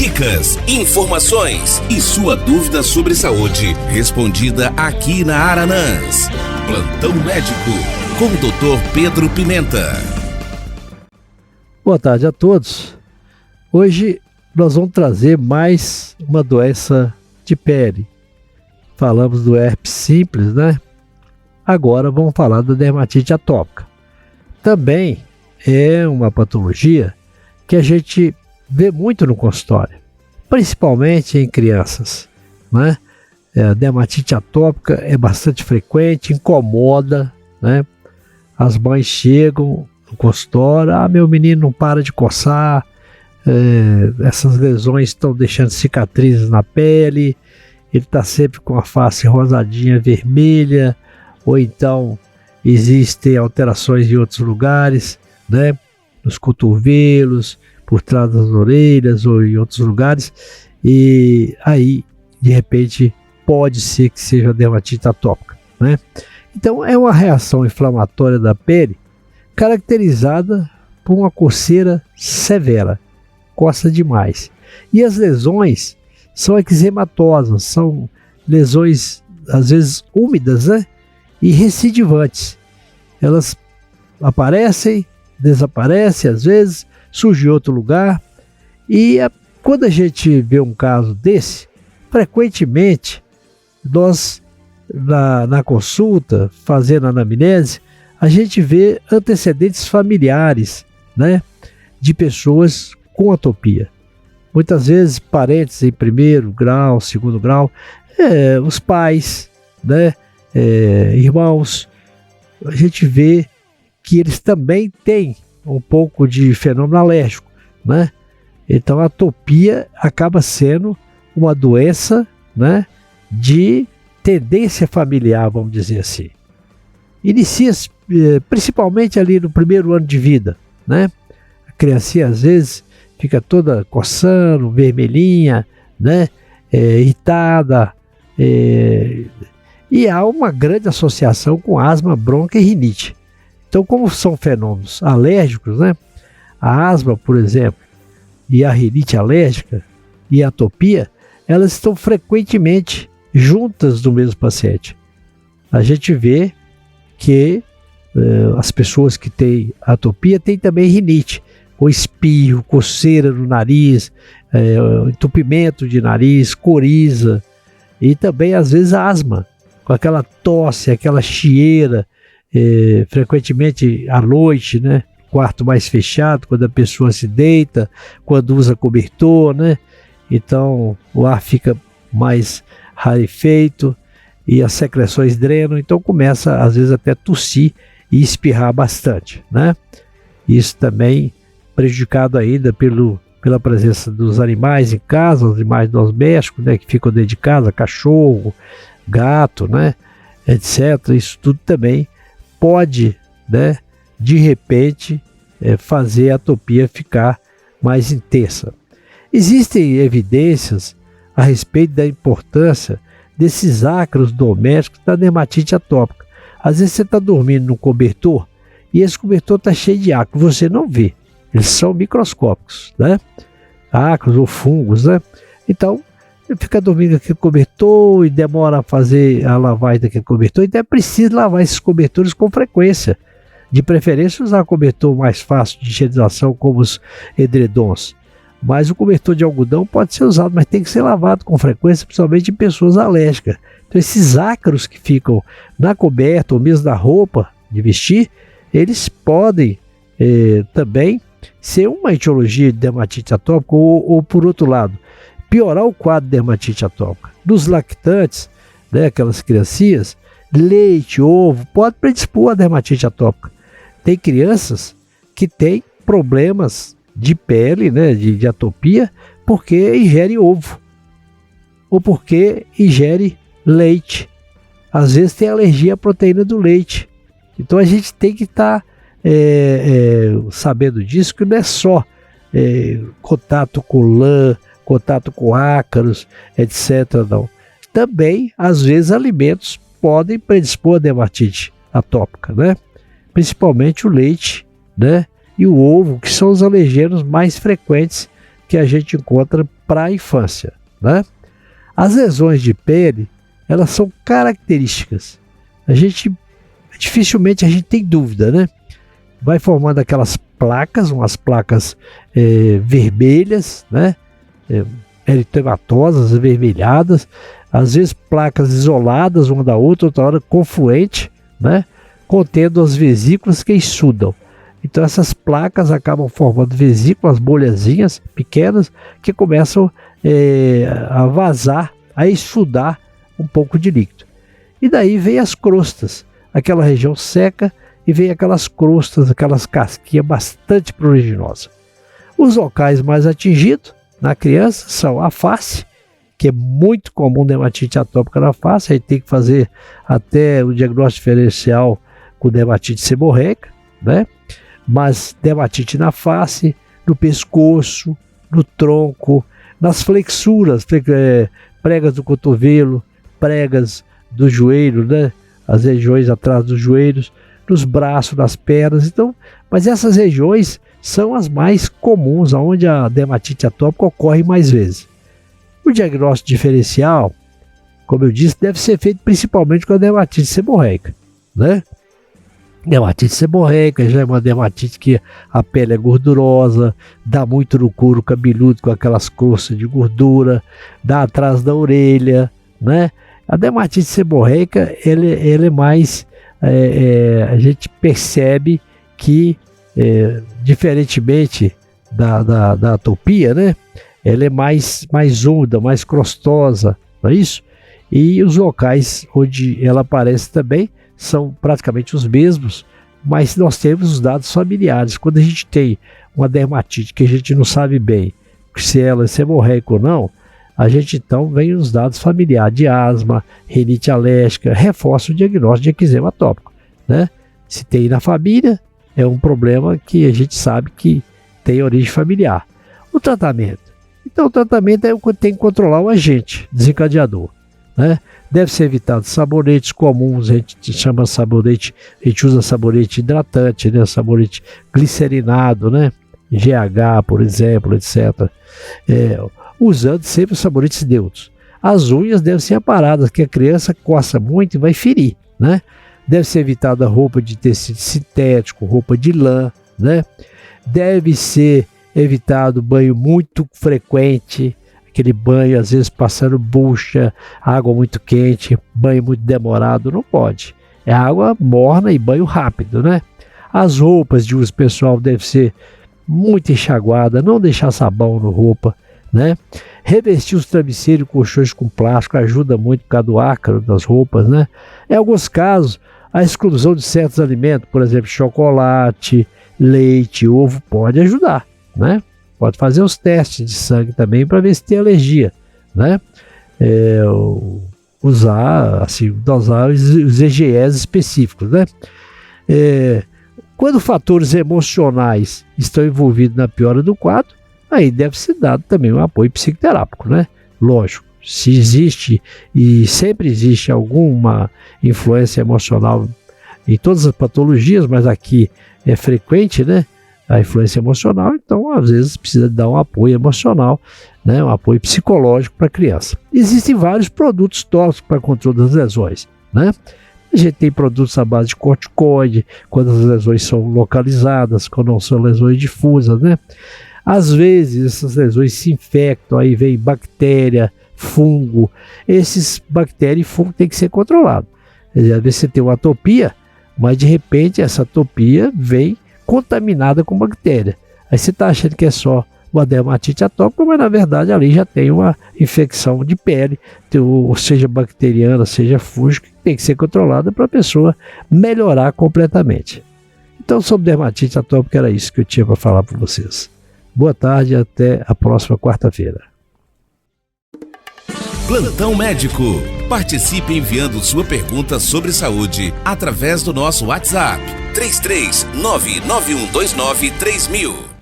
Dicas, informações e sua dúvida sobre saúde respondida aqui na Aranãs. Plantão Médico com o Dr. Pedro Pimenta. Boa tarde a todos. Hoje nós vamos trazer mais uma doença de pele. Falamos do herpes simples, né? Agora vamos falar da dermatite atópica. Também é uma patologia que a gente vê muito no consultório, principalmente em crianças, né? A dermatite atópica é bastante frequente, incomoda, né? As mães chegam no consultório, meu menino não para de coçar, essas lesões estão deixando cicatrizes na pele, ele está sempre com a face rosadinha, vermelha, ou então existem alterações em outros lugares, né? Nos cotovelos, por trás das orelhas ou em outros lugares, e aí, de repente, pode ser que seja dermatite atópica, né? Então, é uma reação inflamatória da pele caracterizada por uma coceira severa, coça demais. E as lesões são eczematosas, são lesões, às vezes, úmidas, né? E recidivantes. Elas aparecem, desaparecem, às vezes, surge em outro lugar, e quando a gente vê um caso desse, frequentemente nós na consulta, fazendo a anamnese, a gente vê antecedentes familiares, né, de pessoas com atopia. Muitas vezes parentes em primeiro grau, segundo grau, os pais, né, irmãos, a gente vê que eles também têm um pouco de fenômeno alérgico, né? Então a atopia acaba sendo uma doença, né, de tendência familiar, vamos dizer assim. Inicia-se principalmente ali no primeiro ano de vida, né? A criancinha às vezes fica toda coçando, vermelhinha, né? Irritada, e há uma grande associação com asma, bronca e rinite. Então, como são fenômenos alérgicos, né? A asma, por exemplo, e a rinite alérgica e a atopia, elas estão frequentemente juntas no mesmo paciente. A gente vê que as pessoas que têm atopia têm também rinite, com espirro, coceira no nariz, entupimento de nariz, coriza, e também às vezes asma, com aquela tosse, aquela chieira, frequentemente à noite, né? Quarto mais fechado, quando a pessoa se deita, quando usa cobertor, né? Então o ar fica mais rarefeito e as secreções drenam, então começa às vezes até tossir e espirrar bastante, né? Isso também prejudicado ainda pela presença dos animais em casa, os animais domésticos, né? Que ficam dentro de casa, cachorro, gato, né? Etc. Isso tudo também pode, né, de repente, fazer a atopia ficar mais intensa. Existem evidências a respeito da importância desses ácaros domésticos da dermatite atópica. Às vezes você está dormindo num cobertor e esse cobertor está cheio de ácaros, você não vê, eles são microscópicos, né? Ácaros ou fungos, né? Então, fica dormindo aquele cobertor e demora a fazer a lavagem daquele cobertor, então é preciso lavar esses cobertores com frequência. De preferência usar cobertor mais fácil de higienização, como os edredons. Mas o cobertor de algodão pode ser usado, mas tem que ser lavado com frequência, principalmente em pessoas alérgicas. Então esses ácaros que ficam na coberta ou mesmo na roupa de vestir, eles podem também ser uma etiologia de dermatite atópica ou por outro lado, piorar o quadro de dermatite atópica. Nos lactantes, né, aquelas criancinhas, leite, ovo, pode predispor a dermatite atópica. Tem crianças que têm problemas de pele, né, de atopia, porque ingere ovo ou porque ingere leite. Às vezes tem alergia à proteína do leite. Então a gente tem que estar sabendo disso, que não é só contato com lã, contato com ácaros, etc. Não. Também, às vezes, alimentos podem predispor a dermatite atópica, né? Principalmente o leite, né? E o ovo, que são os alergenos mais frequentes que a gente encontra para a infância, né? As lesões de pele, elas são características. Dificilmente a gente tem dúvida, né? Vai formando aquelas placas, umas placas vermelhas, né? Eritematosas, avermelhadas, às vezes placas isoladas uma da outra, outra hora confluente, né? Contendo as vesículas que exsudam. Então essas placas acabam formando vesículas, bolhazinhas pequenas, que começam a vazar, a exsudar um pouco de líquido. E daí vem as crostas, aquela região seca, e vem aquelas crostas, aquelas casquinhas bastante pruriginosas. Os locais mais atingidos na criança são a face, que é muito comum dermatite atópica na face, aí tem que fazer até o diagnóstico diferencial com dermatite seborreica, né? Mas dermatite na face, no pescoço, no tronco, nas flexuras, pregas do cotovelo, pregas do joelho, né? As regiões atrás dos joelhos, nos braços, nas pernas. Então, mas essas regiões são as mais comuns, onde a dermatite atópica ocorre mais vezes. O diagnóstico diferencial, como eu disse, deve ser feito principalmente com a dermatite seborreica, né? Dermatite seborreica já é uma dermatite que a pele é gordurosa, dá muito no couro cabeludo com aquelas crostas de gordura, dá atrás da orelha, né? A dermatite seborreica, ele é mais, a gente percebe que, diferentemente da atopia, né? Ela é mais úmida, mais crostosa, não é isso? E os locais onde ela aparece também são praticamente os mesmos, mas nós temos os dados familiares. Quando a gente tem uma dermatite que a gente não sabe bem se ela é seborreica ou não, a gente então vem os dados familiares de asma, rinite alérgica, reforça o diagnóstico de eczema atópico, né? Se tem na família, é um problema que a gente sabe que tem origem familiar. O tratamento. Então o tratamento tem que controlar o agente desencadeador, né? Deve ser evitado sabonetes comuns, a gente chama sabonete, a gente usa sabonete hidratante, né? Sabonete glicerinado, né? GH, por exemplo, etc. Usando sempre os sabonetes neutros. As unhas devem ser aparadas, porque a criança coça muito e vai ferir, né? Deve ser evitada roupa de tecido sintético, roupa de lã, né? Deve ser evitado banho muito frequente, aquele banho às vezes passando bucha, água muito quente, banho muito demorado, não pode. É água morna e banho rápido, né? As roupas de uso pessoal devem ser muito enxaguadas, não deixar sabão na roupa, né? Revestir os travesseiros e colchões com plástico ajuda muito por causa do ácaro das roupas, né? Em alguns casos, a exclusão de certos alimentos, por exemplo, chocolate, leite, ovo, pode ajudar, né? Pode fazer os testes de sangue também para ver se tem alergia, né? Dosar os EGEs específicos, né? Quando fatores emocionais estão envolvidos na piora do quadro, aí deve ser dado também um apoio psicoterápico, né? Lógico, se existe e sempre existe alguma influência emocional em todas as patologias, mas aqui é frequente, né? A influência emocional, então às vezes precisa dar um apoio emocional, né? Um apoio psicológico para a criança. Existem vários produtos tóxicos para controle das lesões, né? A gente tem produtos à base de corticoide, quando as lesões são localizadas, quando não são lesões difusas, né? Às vezes essas lesões se infectam, aí vem bactéria, fungo. Esses bactérias e fungo têm que ser controlados. Às vezes você tem uma atopia, mas de repente essa atopia vem contaminada com bactéria. Aí você está achando que é só uma dermatite atópica, mas na verdade ali já tem uma infecção de pele, ou seja bacteriana, seja fúngica, que tem que ser controlada para a pessoa melhorar completamente. Então, sobre dermatite atópica, era isso que eu tinha para falar para vocês. Boa tarde e até a próxima quarta-feira. Plantão Médico. Participe enviando sua pergunta sobre saúde através do nosso WhatsApp 33991293000.